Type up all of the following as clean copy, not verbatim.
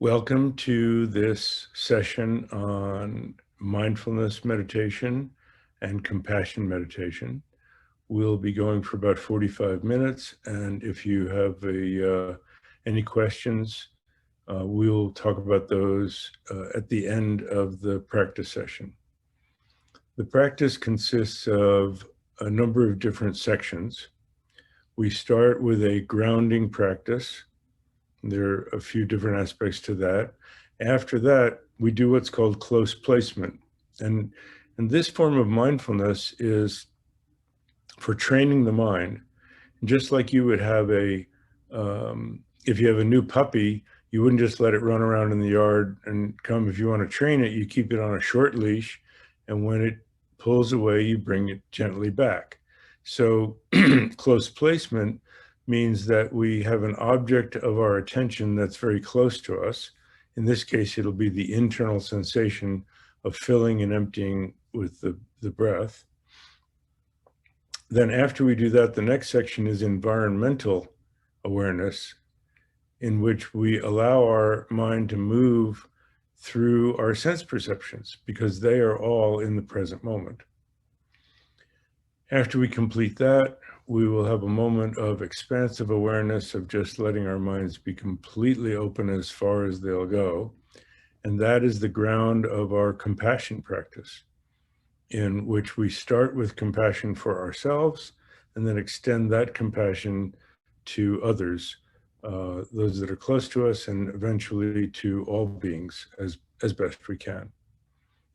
Welcome to this session on mindfulness meditation and compassion meditation. We'll be going for about 45 minutes, and if you have any questions, we'll talk about those at the end of the practice session. The practice consists of a number of different sections. We start with a grounding practice. There are a few different aspects to that. After that, we do what's called close placement. And this form of mindfulness is for training the mind. Just like you would have if you have a new puppy, you wouldn't just let it run around in the yard and come. If you want to train it, you keep it on a short leash. And when it pulls away, you bring it gently back. So close placement means that we have an object of our attention that's very close to us. In this case, it'll be the internal sensation of filling and emptying with the breath. Then after we do that, the next section is environmental awareness, in which we allow our mind to move through our sense perceptions because they are all in the present moment. After we complete that, we will have a moment of expansive awareness of just letting our minds be completely open as far as they'll go. And that is the ground of our compassion practice, in which we start with compassion for ourselves and then extend that compassion to others, those that are close to us, and eventually to all beings as best we can.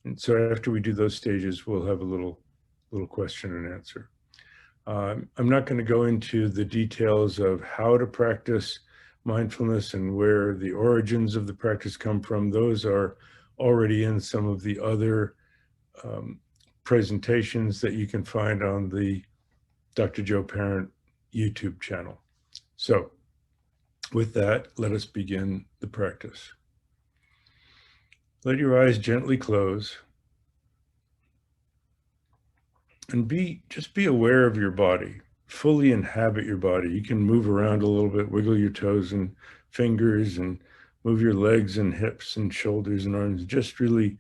And so after we do those stages, we'll have a little question and answer. I'm not going to go into the details of how to practice mindfulness and where the origins of the practice come from. Those are already in some of the other presentations that you can find on the Dr. Joe Parent YouTube channel. So with that, let us begin the practice. Let your eyes gently close and just be aware of your body. Fully inhabit your body. You can move around a little bit, wiggle your toes and fingers, and move your legs and hips and shoulders and arms. Just really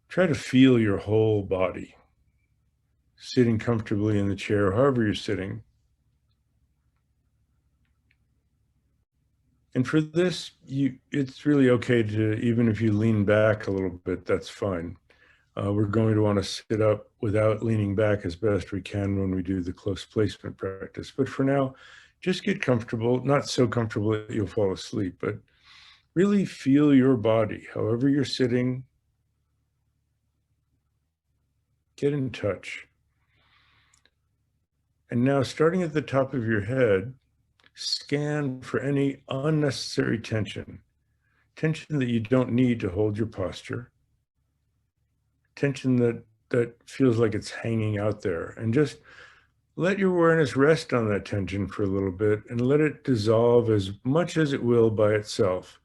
try to feel your whole body, sitting comfortably in the chair, however you're sitting. And for this, it's really okay to, even if you lean back a little bit, that's fine. We're going to want to sit up without leaning back as best we can when we do the close placement practice. But for now, just get comfortable, not so comfortable that you'll fall asleep, but really feel your body, however you're sitting. Get in touch. And now, starting at the top of your head, scan for any unnecessary tension that you don't need to hold your posture, tension that feels like it's hanging out there, and just let your awareness rest on that tension for a little bit and let it dissolve as much as it will by itself.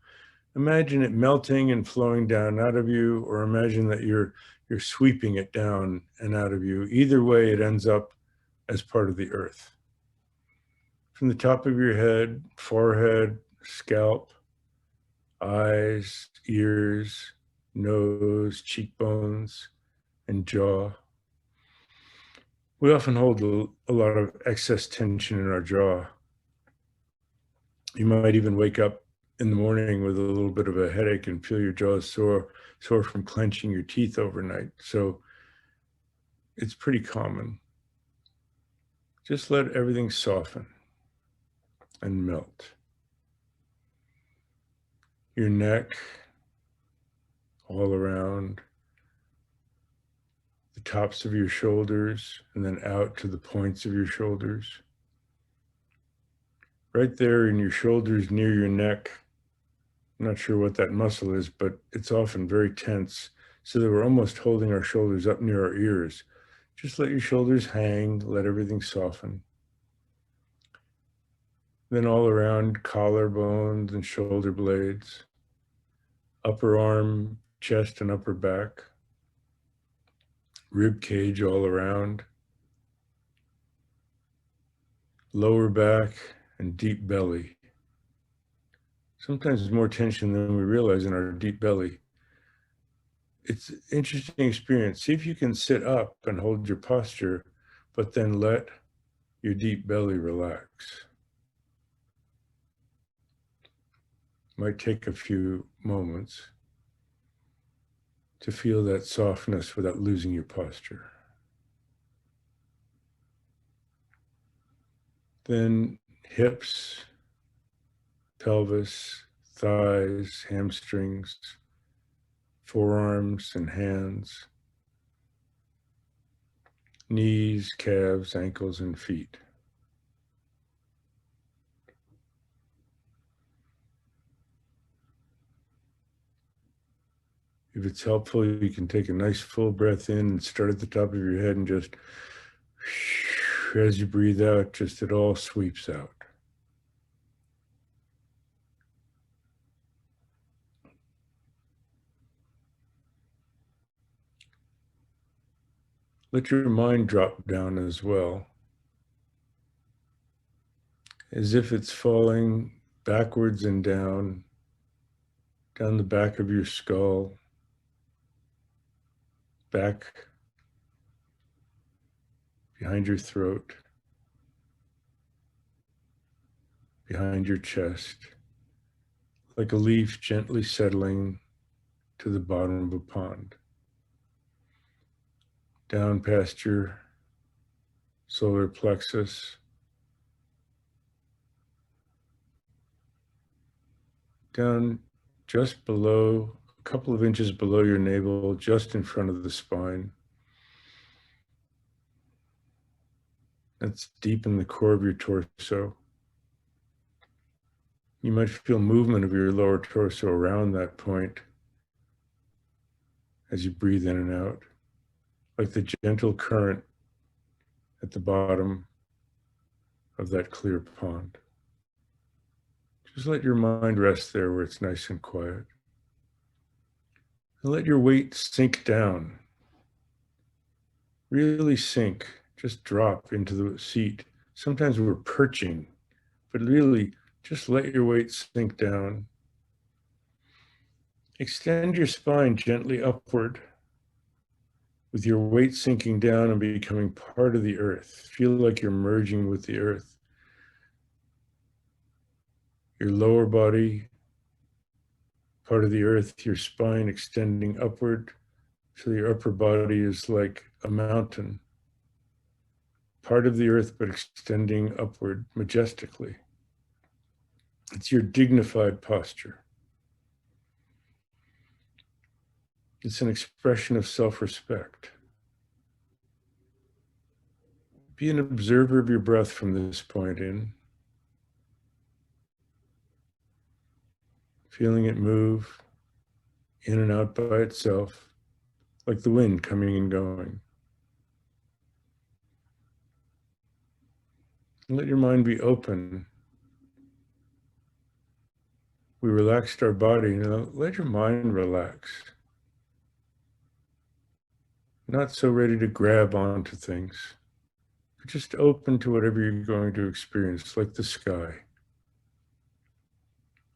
Imagine it melting and flowing down out of you, or imagine that you're sweeping it down and out of you. Either way, it ends up as part of the earth. From the top of your head, forehead, scalp, eyes, ears, nose, cheekbones, and jaw. We often hold a lot of excess tension in our jaw. You might even wake up in the morning with a little bit of a headache and feel your jaw sore from clenching your teeth overnight. So it's pretty common. Just let everything soften and melt. Your neck, all around, the tops of your shoulders, and then out to the points of your shoulders. Right there in your shoulders near your neck. I'm not sure what that muscle is, but it's often very tense, so that we're almost holding our shoulders up near our ears. Just let your shoulders hang, let everything soften. Then all around, collarbones and shoulder blades, upper arm, chest and upper back, rib cage all around, lower back and deep belly, sometimes more tension than we realize in our deep belly. It's an interesting experience. See if you can sit up and hold your posture, but then let your deep belly relax. Might take a few moments to feel that softness without losing your posture. Then hips, pelvis, thighs, hamstrings, forearms and hands, knees, calves, ankles, and feet. If it's helpful, you can take a nice full breath in and start at the top of your head and just, as you breathe out, just it all sweeps out. Let your mind drop down as well, as if it's falling backwards and down the back of your skull, back behind your throat, behind your chest, like a leaf gently settling to the bottom of a pond, down past your solar plexus, down just below, a couple of inches below your navel, just in front of the spine. That's deep in the core of your torso. You might feel movement of your lower torso around that point as you breathe in and out, like the gentle current at the bottom of that clear pond. Just let your mind rest there where it's nice and quiet. And let your weight sink down. Really sink, just drop into the seat. Sometimes we're perching, but really just let your weight sink down. Extend your spine gently upward with your weight sinking down and becoming part of the earth. Feel like you're merging with the earth. Your lower body, part of the earth, your spine extending upward. So your upper body is like a mountain, part of the earth, but extending upward majestically. It's your dignified posture. It's an expression of self-respect. Be an observer of your breath from this point in, feeling it move in and out by itself, like the wind coming and going. And let your mind be open. We relaxed our body, now let your mind relax. Not so ready to grab onto things, but just open to whatever you're going to experience, like the sky.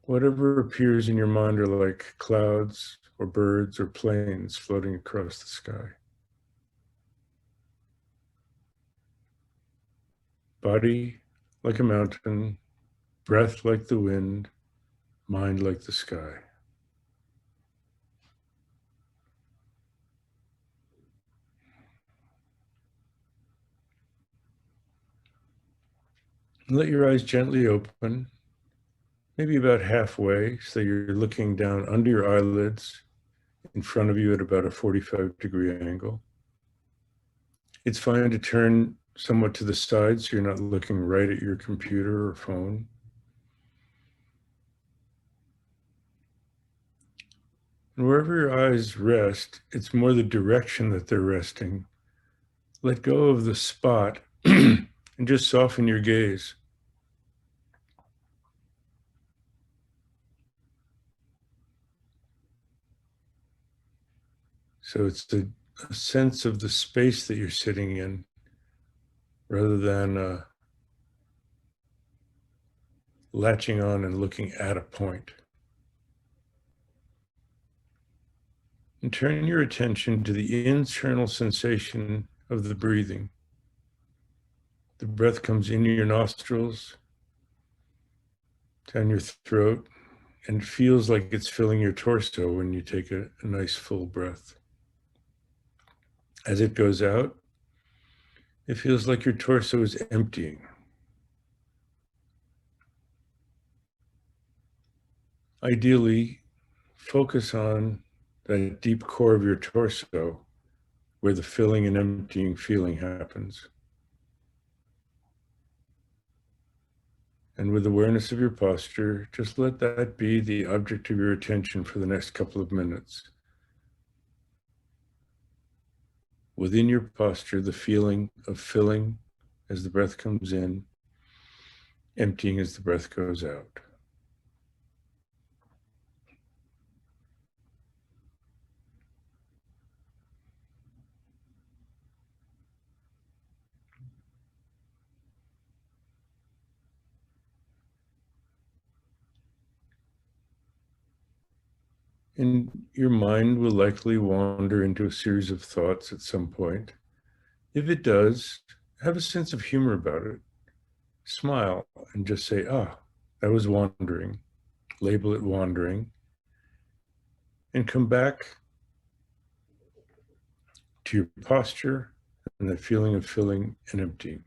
Whatever appears in your mind are like clouds or birds or planes floating across the sky. Body like a mountain, breath like the wind, mind like the sky. And let your eyes gently open, maybe about halfway, so you're looking down under your eyelids in front of you at about a 45-degree angle. It's fine to turn somewhat to the side so you're not looking right at your computer or phone. And wherever your eyes rest, it's more the direction that they're resting. Let go of the spot and just soften your gaze. So it's a sense of the space that you're sitting in rather than latching on and looking at a point. And turn your attention to the internal sensation of the breathing. The breath comes in your nostrils, down your throat, and it feels like it's filling your torso when you take a nice full breath. As it goes out, it feels like your torso is emptying. Ideally, focus on that deep core of your torso where the filling and emptying feeling happens. And with awareness of your posture, just let that be the object of your attention for the next couple of minutes. Within your posture, the feeling of filling as the breath comes in, emptying as the breath goes out. And your mind will likely wander into a series of thoughts at some point. If it does, have a sense of humor about it. Smile and just say, that was wandering. Label it wandering. And come back to your posture and the feeling of filling and emptying.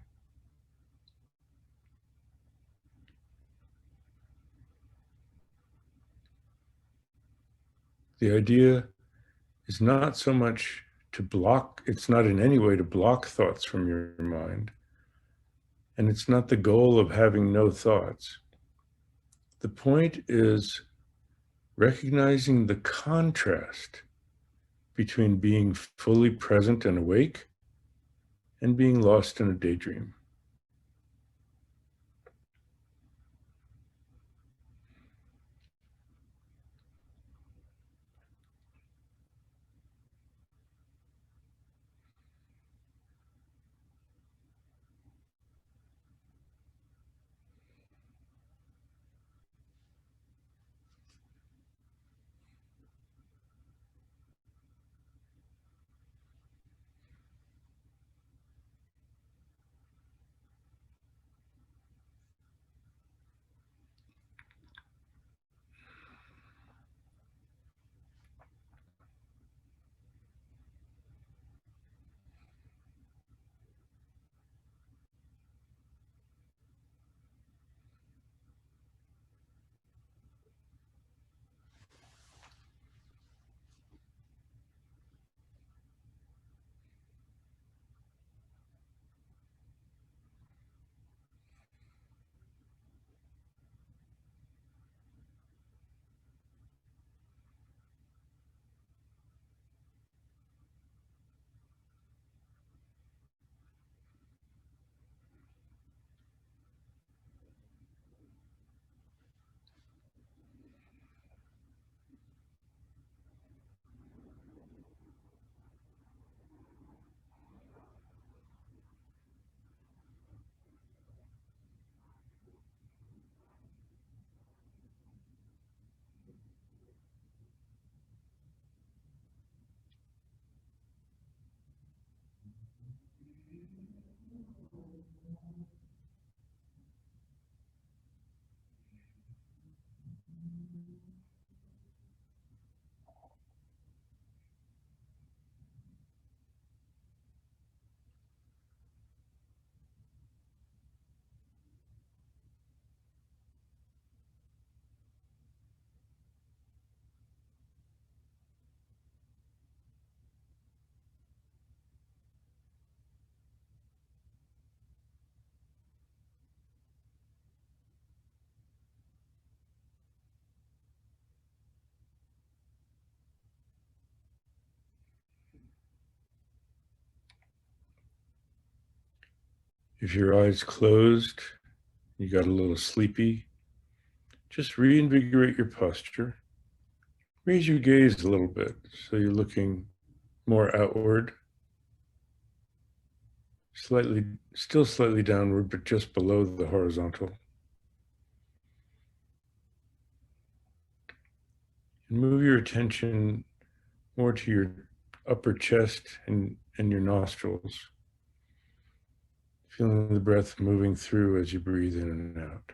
The idea is not so much to block, it's not in any way to block thoughts from your mind. And it's not the goal of having no thoughts. The point is recognizing the contrast between being fully present and awake and being lost in a daydream. If your eyes closed, you got a little sleepy, just reinvigorate your posture. Raise your gaze a little bit so you're looking more outward, still slightly downward, but just below the horizontal. Move your attention more to your upper chest and your nostrils, feeling the breath moving through as you breathe in and out.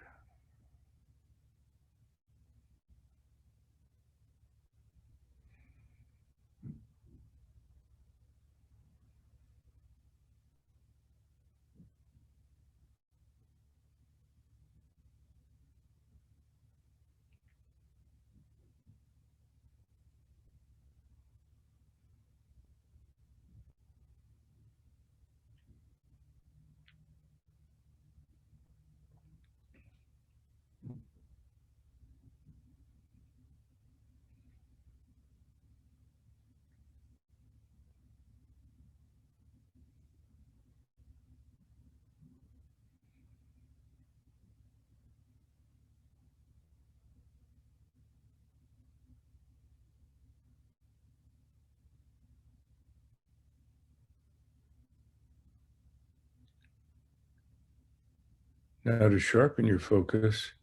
Now, to sharpen your focus,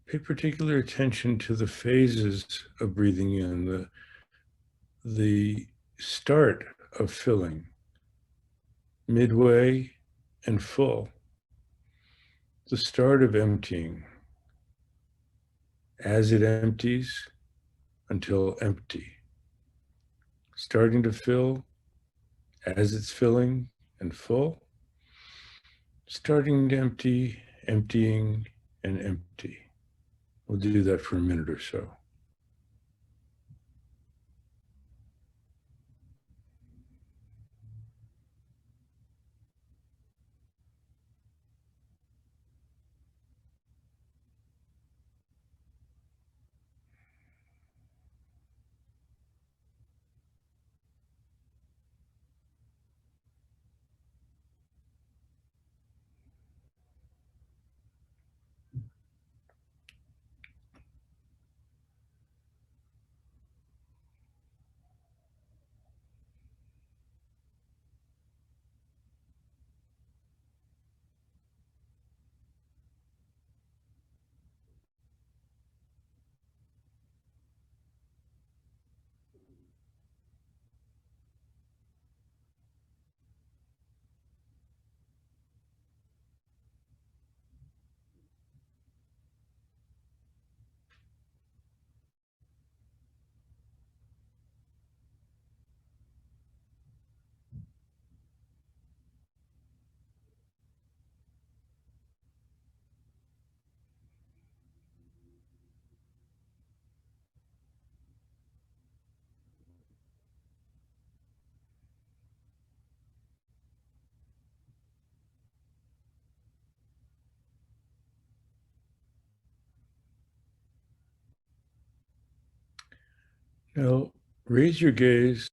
pay particular attention to the phases of breathing in, the start of filling, midway, and full, the start of emptying, as it empties until empty, starting to fill, as it's filling and full, starting to empty, emptying, and empty. We'll do that for a minute or so. Now, raise your gaze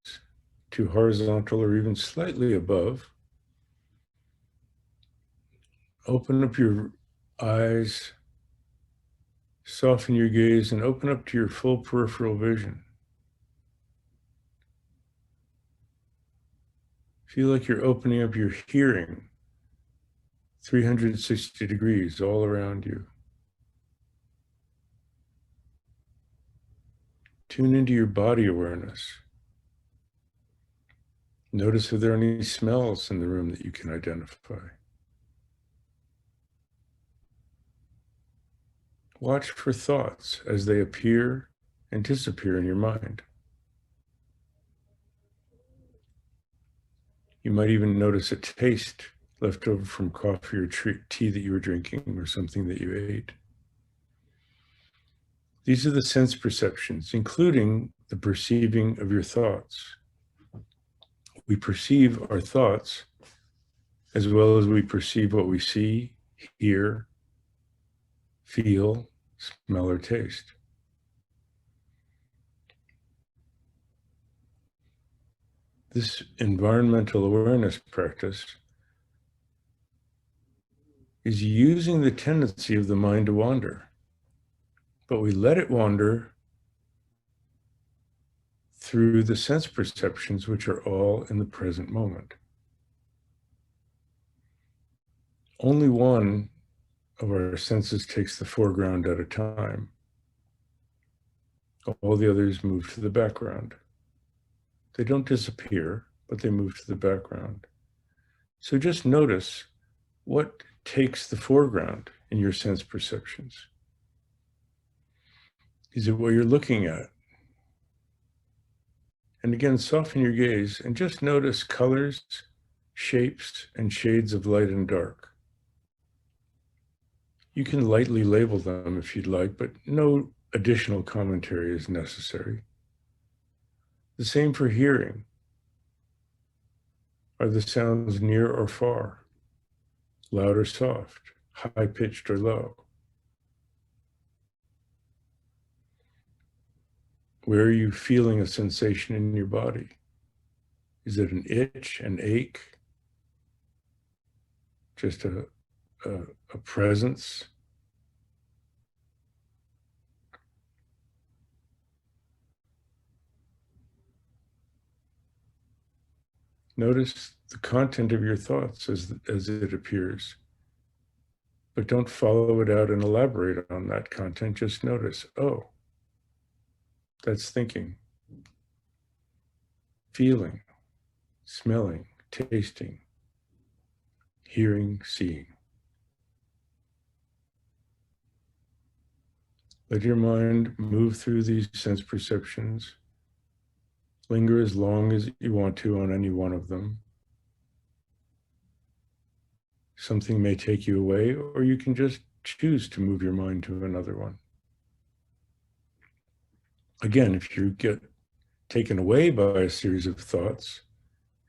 to horizontal or even slightly above. Open up your eyes, soften your gaze, and open up to your full peripheral vision. Feel like you're opening up your hearing 360 degrees all around you. Tune into your body awareness. Notice if there are any smells in the room that you can identify. Watch for thoughts as they appear and disappear in your mind. You might even notice a taste left over from coffee or tea that you were drinking or something that you ate. These are the sense perceptions, including the perceiving of your thoughts. We perceive our thoughts as well as we perceive what we see, hear, feel, smell, or taste. This environmental awareness practice is using the tendency of the mind to wander, but we let it wander through the sense perceptions, which are all in the present moment. Only one of our senses takes the foreground at a time. All the others move to the background. They don't disappear, but they move to the background. So just notice what takes the foreground in your sense perceptions. Is it what you're looking at? And again, soften your gaze and just notice colors, shapes, and shades of light and dark. You can lightly label them if you'd like, but no additional commentary is necessary. The same for hearing. Are the sounds near or far? Loud or soft? High-pitched or low? Where are you feeling a sensation in your body? Is it an itch, an ache, just a presence? Notice the content of your thoughts as it appears, but don't follow it out and elaborate on that content. Just notice, oh, that's thinking, feeling, smelling, tasting, hearing, seeing. Let your mind move through these sense perceptions. Linger as long as you want to on any one of them. Something may take you away, or you can just choose to move your mind to another one. Again, if you get taken away by a series of thoughts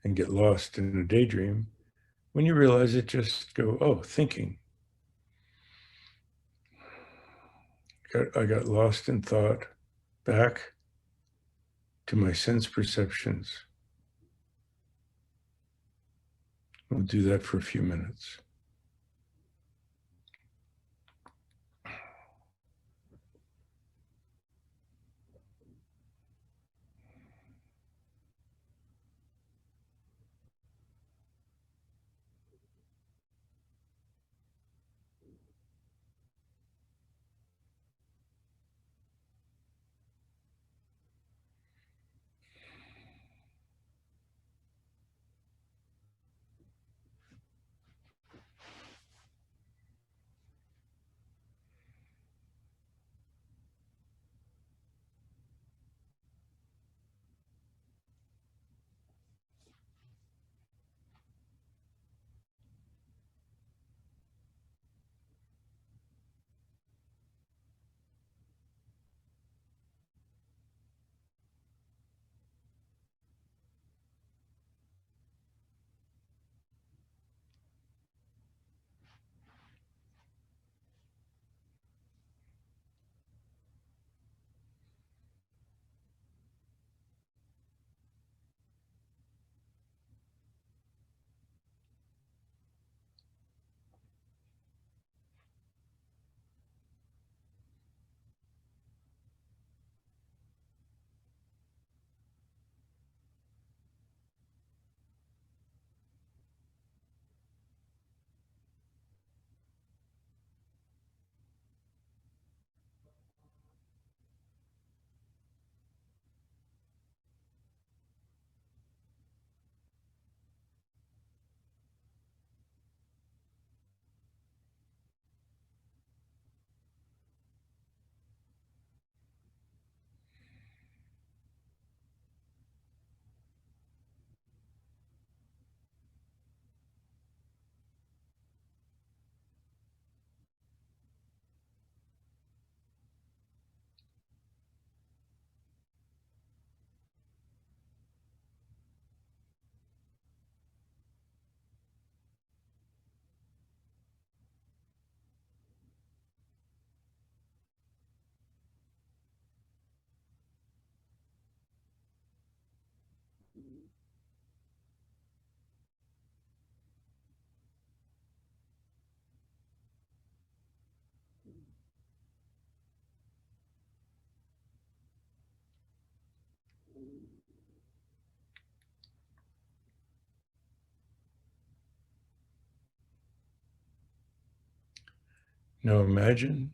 and get lost in a daydream, when you realize it, just go, oh, thinking. I got lost in thought, back to my sense perceptions. We'll do that for a few minutes. Now imagine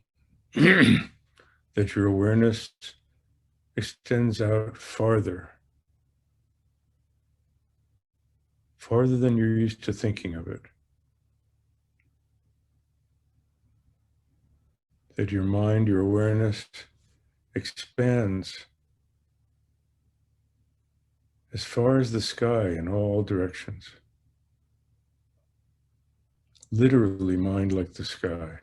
that your awareness extends out farther than you're used to thinking of it. That your mind, your awareness expands as far as the sky in all directions. Literally, mind like the sky.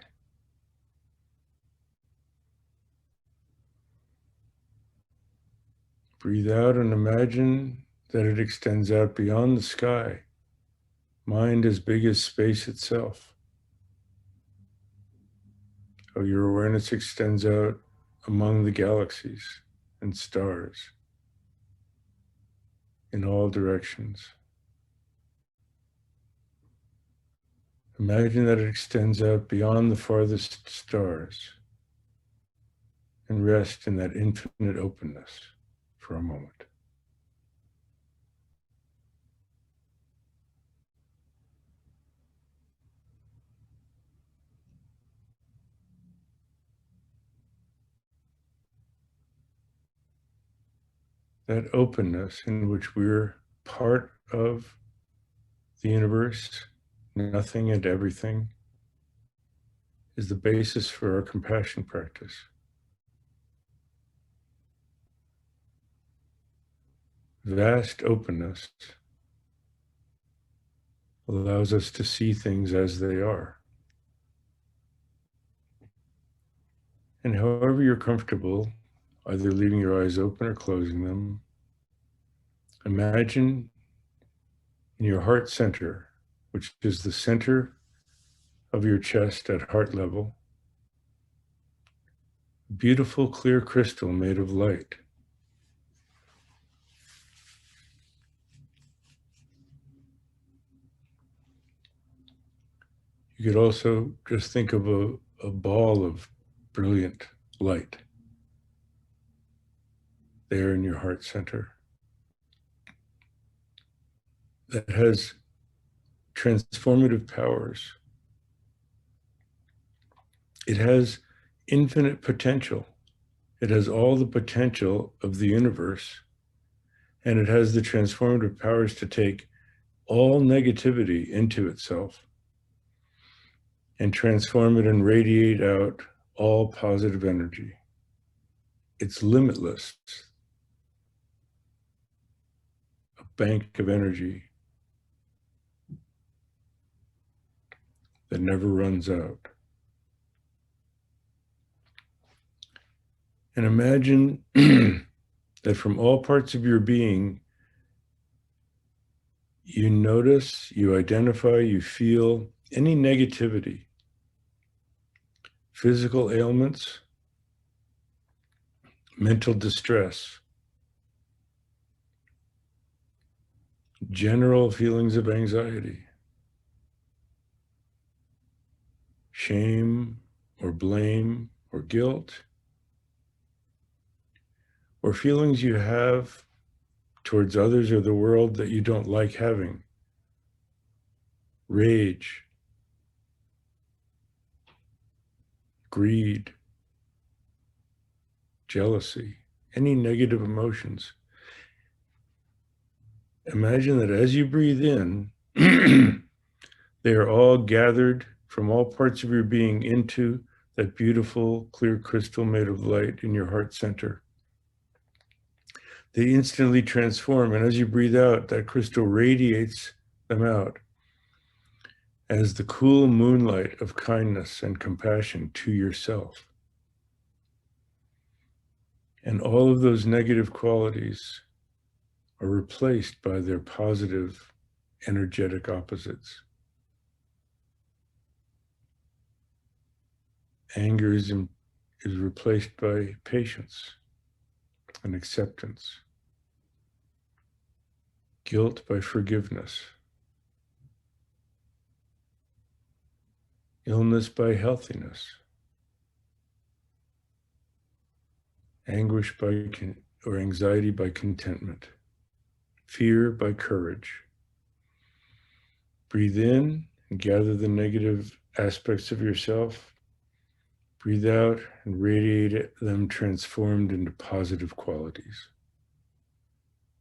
Breathe out and imagine that it extends out beyond the sky. Mind as big as space itself. How your awareness extends out among the galaxies and stars in all directions. Imagine that it extends out beyond the farthest stars and rest in that infinite openness for a moment. That openness in which we're part of the universe, nothing and everything, is the basis for our compassion practice. Vast openness allows us to see things as they are. And however you're comfortable, either leaving your eyes open or closing them, imagine in your heart center, which is the center of your chest at heart level, beautiful clear crystal made of light. You could also just think of a ball of brilliant light there in your heart center that has transformative powers. It has infinite potential. It has all the potential of the universe, and it has the transformative powers to take all negativity into itself and transform it and radiate out all positive energy. It's limitless, a bank of energy that never runs out. And imagine that from all parts of your being, you notice, you identify, you feel any negativity, physical ailments, mental distress, general feelings of anxiety, shame or blame or guilt, or feelings you have towards others or the world that you don't like having, rage, greed, jealousy, any negative emotions. Imagine that as you breathe in, they are all gathered from all parts of your being into that beautiful, clear crystal made of light in your heart center. They instantly transform, and as you breathe out, that crystal radiates them out as the cool moonlight of kindness and compassion to yourself. And all of those negative qualities are replaced by their positive, energetic opposites. Anger is replaced by patience and acceptance. Guilt by forgiveness. Illness by healthiness. Anguish or anxiety by contentment. Fear by courage. Breathe in and gather the negative aspects of yourself Breathe out and radiate them transformed into positive qualities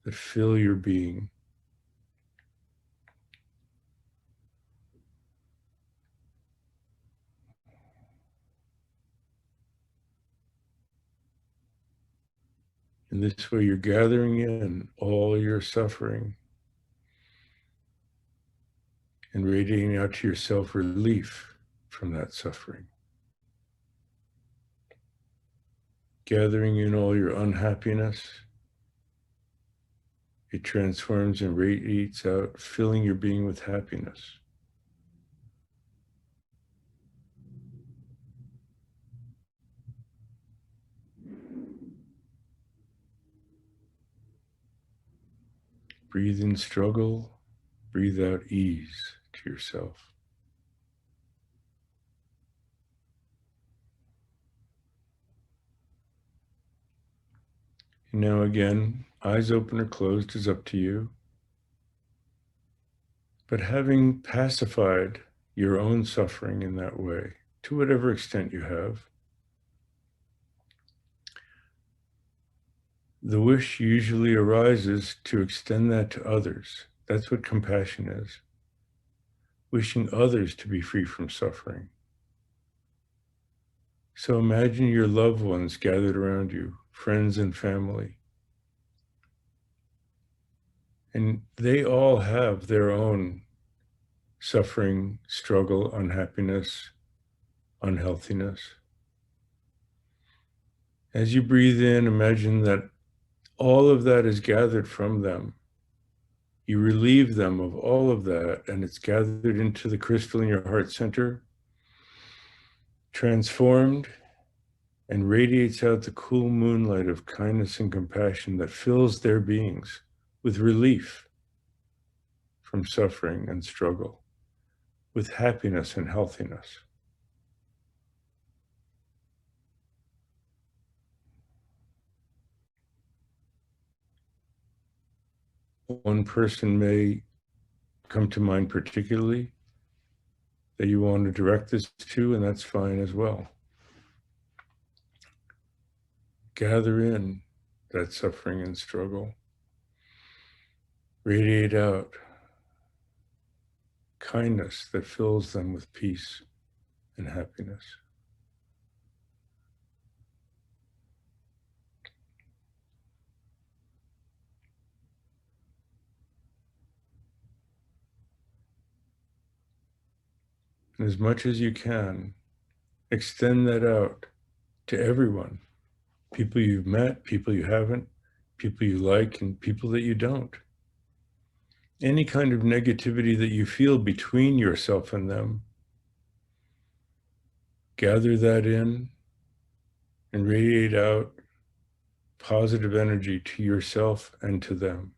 that fill your being. In this way, you're gathering in all your suffering and radiating out to yourself relief from that suffering. Gathering in all your unhappiness, it transforms and radiates out, filling your being with happiness. Breathe in struggle, breathe out ease to yourself. And now again, eyes open or closed is up to you. But having pacified your own suffering in that way, to whatever extent you have, the wish usually arises to extend that to others. That's what compassion is. Wishing others to be free from suffering. So imagine your loved ones gathered around you, friends and family. And they all have their own suffering, struggle, unhappiness, unhealthiness. As you breathe in, imagine that all of that is gathered from them. You relieve them of all of that, and it's gathered into the crystal in your heart center, transformed, and radiates out the cool moonlight of kindness and compassion that fills their beings with relief from suffering and struggle, with happiness and healthiness. One person may come to mind particularly that you want to direct this to, and that's fine as well. Gather in that suffering and struggle. Radiate out kindness that fills them with peace and happiness. And as much as you can, extend that out to everyone. People you've met, people you haven't, people you like, and people that you don't. Any kind of negativity that you feel between yourself and them, gather that in and radiate out positive energy to yourself and to them.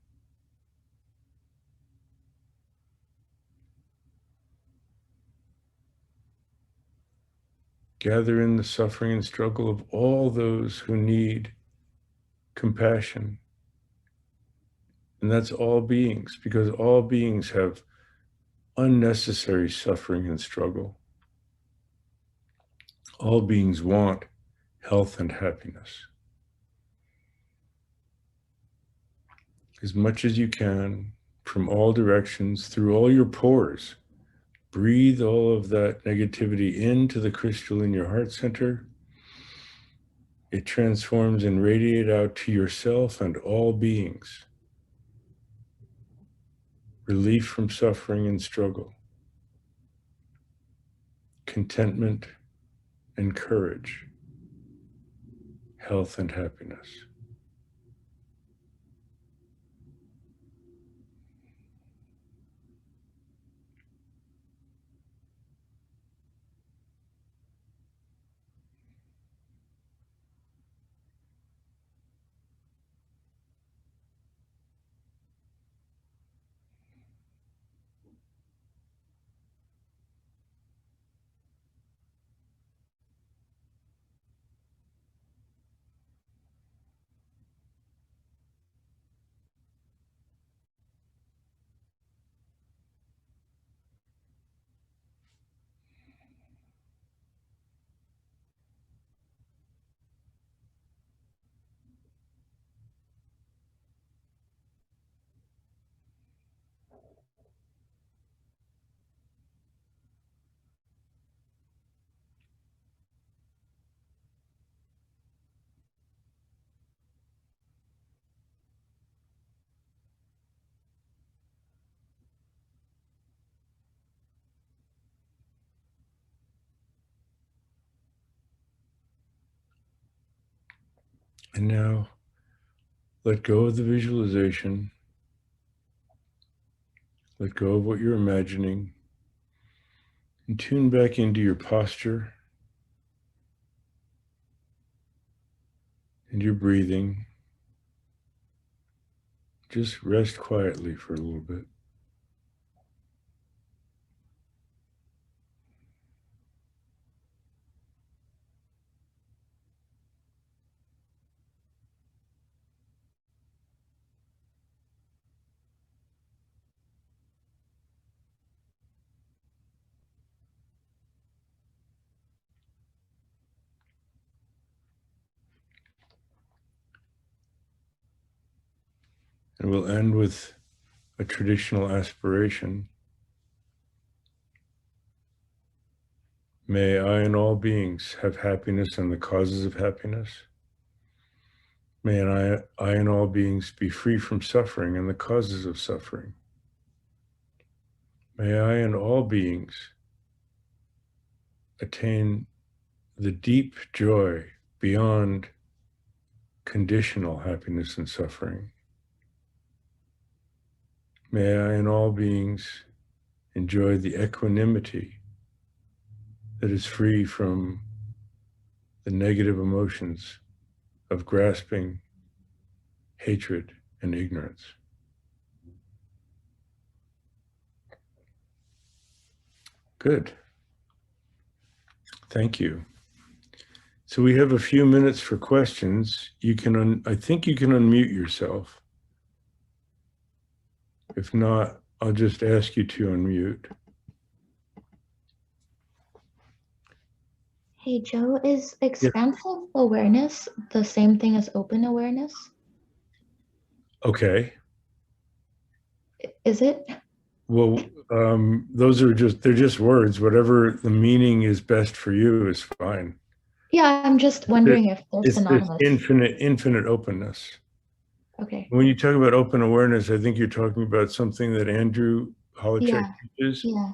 Gather in the suffering and struggle of all those who need compassion. And that's all beings, because all beings have unnecessary suffering and struggle. All beings want health and happiness. As much as you can, from all directions, through all your pores, breathe all of that negativity into the crystal in your heart center. It transforms and radiates out to yourself and all beings. Relief from suffering and struggle, contentment and courage, health and happiness. And now let go of the visualization. Let go of what you're imagining and tune back into your posture and your breathing. Just rest quietly for a little bit. And we'll end with a traditional aspiration. May I and all beings have happiness and the causes of happiness. May I and all beings be free from suffering and the causes of suffering. May I and all beings attain the deep joy beyond conditional happiness and suffering. May I and all beings enjoy the equanimity that is free from the negative emotions of grasping, hatred, and ignorance. Good. Thank you. So we have a few minutes for questions. You can, I think you can unmute yourself. If not, I'll just ask you to unmute. Hey, Joe, is expansive awareness the same thing as open awareness? Okay. Is it? Well, those are they're just words. Whatever the meaning is best for you is fine. Yeah, I'm just wondering if they're It's this synonymous. infinite openness. Okay. When you talk about open awareness, I think you're talking about something that Andrew Holacek Yeah. teaches. Yeah.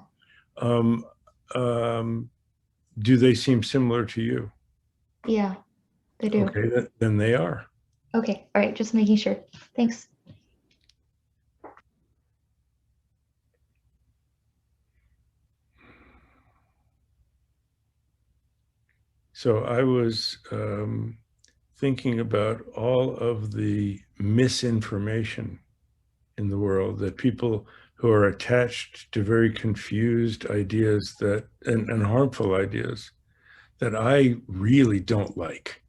Um, do they seem similar to you? Yeah, they do. Okay, then they are. Okay. All right. Just making sure. Thanks. So I was thinking about all of the misinformation in the world, that people who are attached to very confused ideas that and harmful ideas that I really don't like.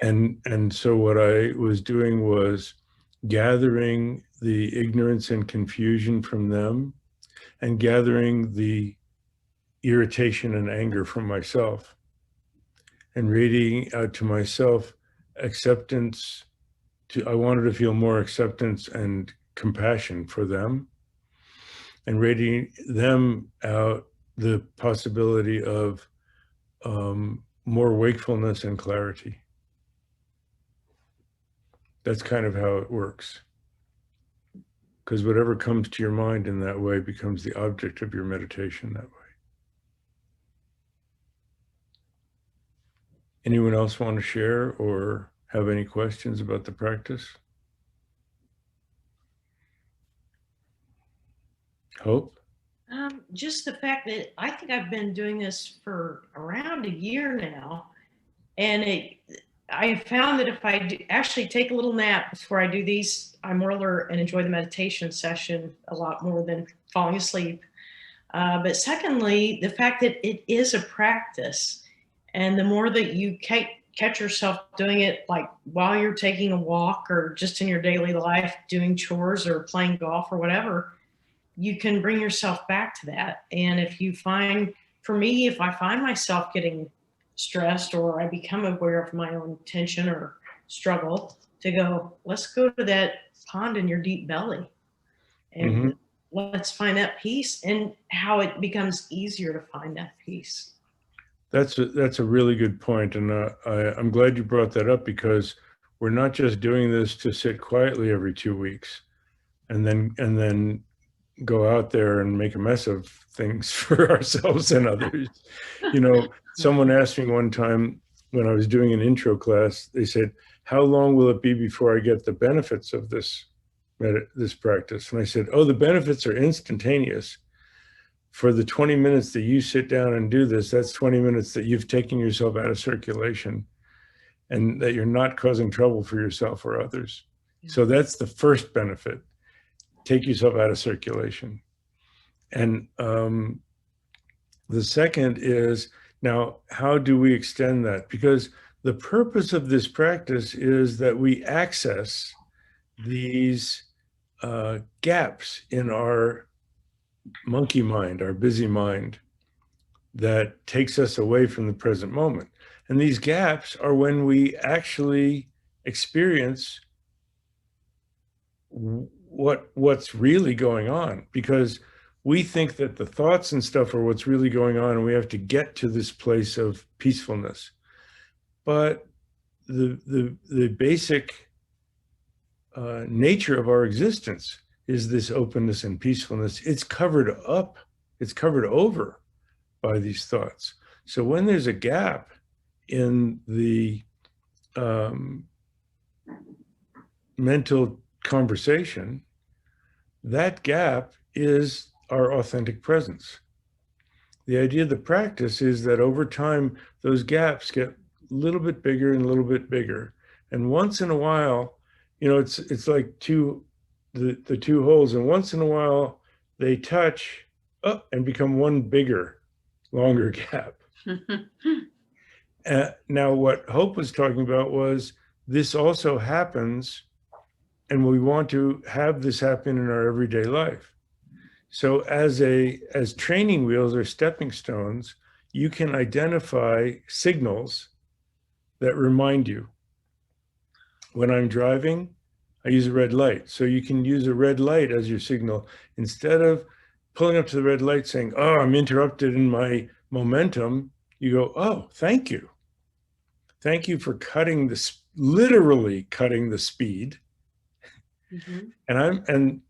And so what I was doing was gathering the ignorance and confusion from them and gathering the irritation and anger from myself and radiating out to myself acceptance. I wanted to feel more acceptance and compassion for them, and radiating them out the possibility of more wakefulness and clarity. That's kind of how it works. Because whatever comes to your mind in that way becomes the object of your meditation that way. Anyone else want to share or have any questions about the practice? Hope? Just the fact that I think I've been doing this for around a year now, and I found that if I actually take a little nap before I do these, I'm more alert and enjoy the meditation session a lot more than falling asleep. But secondly, the fact that it is a practice, and the more that you catch yourself doing it, like while you're taking a walk or just in your daily life, doing chores or playing golf or whatever, you can bring yourself back to that. And if you find, for me, if I find myself getting stressed or I become aware of my own tension or struggle, to go, let's go to that pond in your deep belly and let's find that peace, and how it becomes easier to find that peace. That's a really good point, and I'm glad you brought that up, because we're not just doing this to sit quietly every 2 weeks and then go out there and make a mess of things for ourselves and others. You know, someone asked me one time, when I was doing an intro class, they said, how long will it be before I get the benefits of this practice? And I said, oh, the benefits are instantaneous. For the 20 minutes that you sit down and do this, that's 20 minutes that you've taken yourself out of circulation and that you're not causing trouble for yourself or others. So that's the first benefit. Take yourself out of circulation. And the second is, now, how do we extend that? Because the purpose of this practice is that we access these gaps in our monkey mind, our busy mind, that takes us away from the present moment. And these gaps are when we actually experience what's really going on, because we think that the thoughts and stuff are what's really going on, and we have to get to this place of peacefulness. But the basic nature of our existence is this openness and peacefulness. It's covered up, it's covered over by these thoughts. So when there's a gap in the mental conversation, that gap is our authentic presence. The idea of the practice is that over time, those gaps get a little bit bigger and a little bit bigger. And once in a while, it's like the two holes, and once in a while they touch up and become one bigger, longer gap. Now, what Hope was talking about was this also happens, and we want to have this happen in our everyday life. So as training wheels or stepping stones, you can identify signals that remind you. When I'm driving, I use a red light. So you can use a red light as your signal. Instead of pulling up to the red light saying, oh, I'm interrupted in my momentum, you go, oh, thank you. Thank you for literally cutting the speed. Mm-hmm. And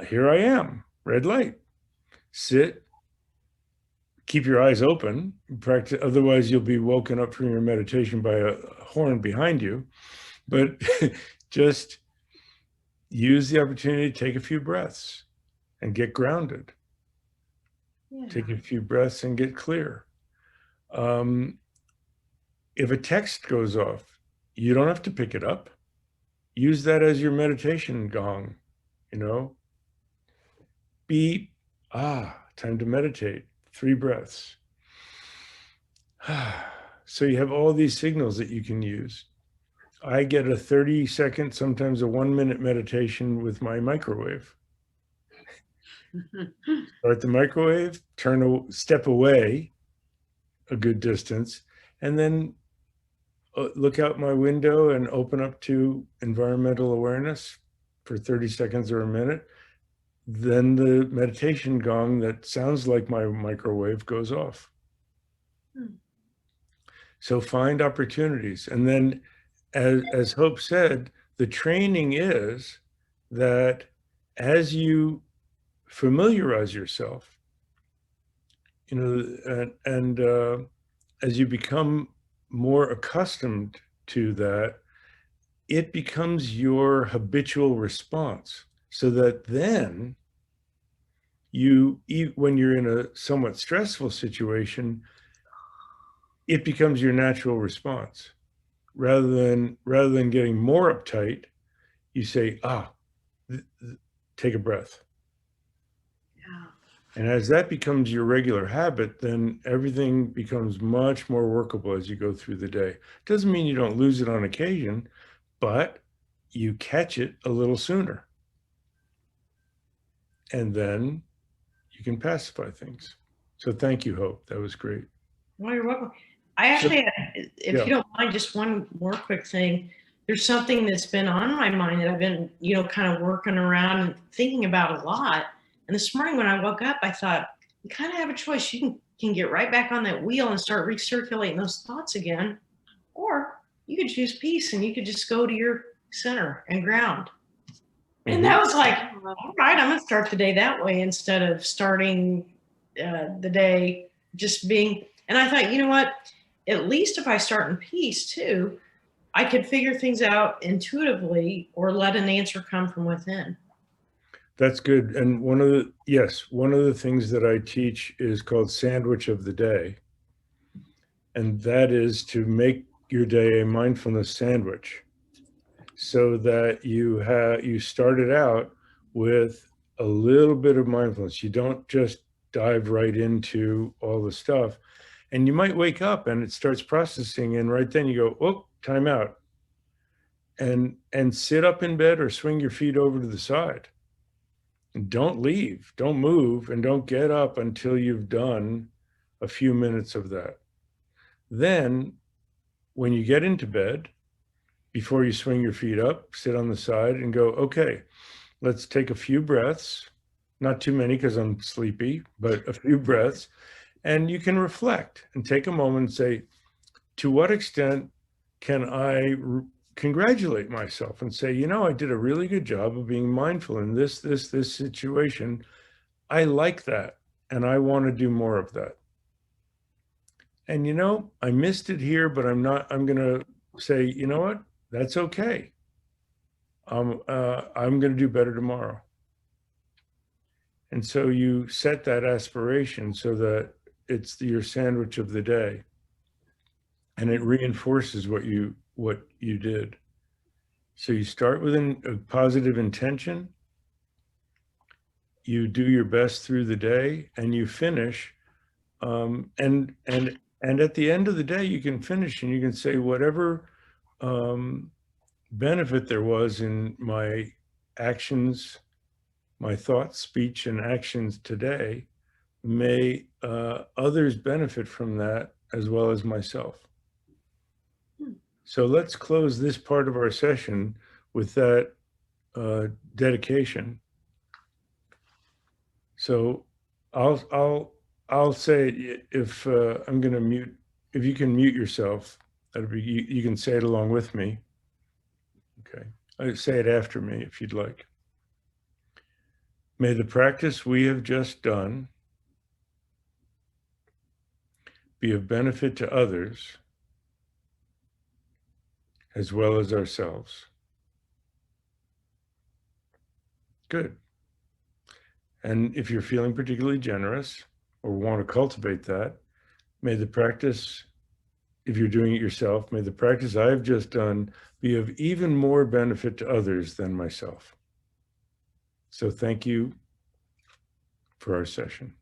here I am, red light. Sit, keep your eyes open, practice, otherwise you'll be woken up from your meditation by a horn behind you. But just use the opportunity to take a few breaths and get grounded. Yeah. Take a few breaths and get clear. If a text goes off, you don't have to pick it up. Use that as your meditation gong, Beep, time to meditate, 3 breaths. So you have all these signals that you can use. I get a 30-second, sometimes a 1-minute meditation with my microwave. Start the microwave, step away a good distance, and then look out my window and open up to environmental awareness for 30 seconds or a minute. Then the meditation gong that sounds like my microwave goes off. So find opportunities. And then, as Hope said, the training is that as you familiarize yourself, and as you become more accustomed to that, it becomes your habitual response. So that then when you're in a somewhat stressful situation, it becomes your natural response. Rather than getting more uptight, you say, take a breath. Yeah. And as that becomes your regular habit, then everything becomes much more workable as you go through the day. Doesn't mean you don't lose it on occasion, but you catch it a little sooner. And then you can pacify things. So thank you, Hope. That was great. Well, you're welcome. I actually, if you don't mind, just one more quick thing. There's something that's been on my mind that I've been, kind of working around and thinking about a lot. And this morning when I woke up, I thought, you kind of have a choice. You can get right back on that wheel and start recirculating those thoughts again. Or you could choose peace and you could just go to your center and ground. And that was like, all right, I'm going to start the day that way instead of starting the day just being. And I thought, you know what? at least if I start in peace too, I could figure things out intuitively or let an answer come from within. That's good. And one of the things that I teach is called sandwich of the day. And that is to make your day a mindfulness sandwich, so that you started out with a little bit of mindfulness. You don't just dive right into all the stuff. And you might wake up and it starts processing, and right then you go, oh, time out. And sit up in bed or swing your feet over to the side. And don't leave, don't move, and don't get up until you've done a few minutes of that. Then when you get into bed, before you swing your feet up, sit on the side and go, okay, let's take a few breaths, not too many because I'm sleepy, but a few breaths. And you can reflect and take a moment and say, to what extent can I congratulate myself and say, you know, I did a really good job of being mindful in this situation. I like that, and I want to do more of that. And, you know, I missed it here, but I'm going to say, you know what, that's okay. I'm going to do better tomorrow. And so you set that aspiration so that it's your sandwich of the day, and it reinforces what you did. So you start with a positive intention, you do your best through the day, and you finish. And at the end of the day, you can finish and you can say whatever benefit there was in my actions, my thoughts, speech, and actions today, may others benefit from that as well as myself. So let's close this part of our session with that dedication. So I'll say, if I'm going to mute, if you can mute yourself, that'll be, you can say it along with me. Okay, I say it after me if you'd like. May the practice we have just done be of benefit to others as well as ourselves. Good. And if you're feeling particularly generous or want to cultivate that, may the practice, if you're doing it yourself, may the practice I have just done be of even more benefit to others than myself. So thank you for our session.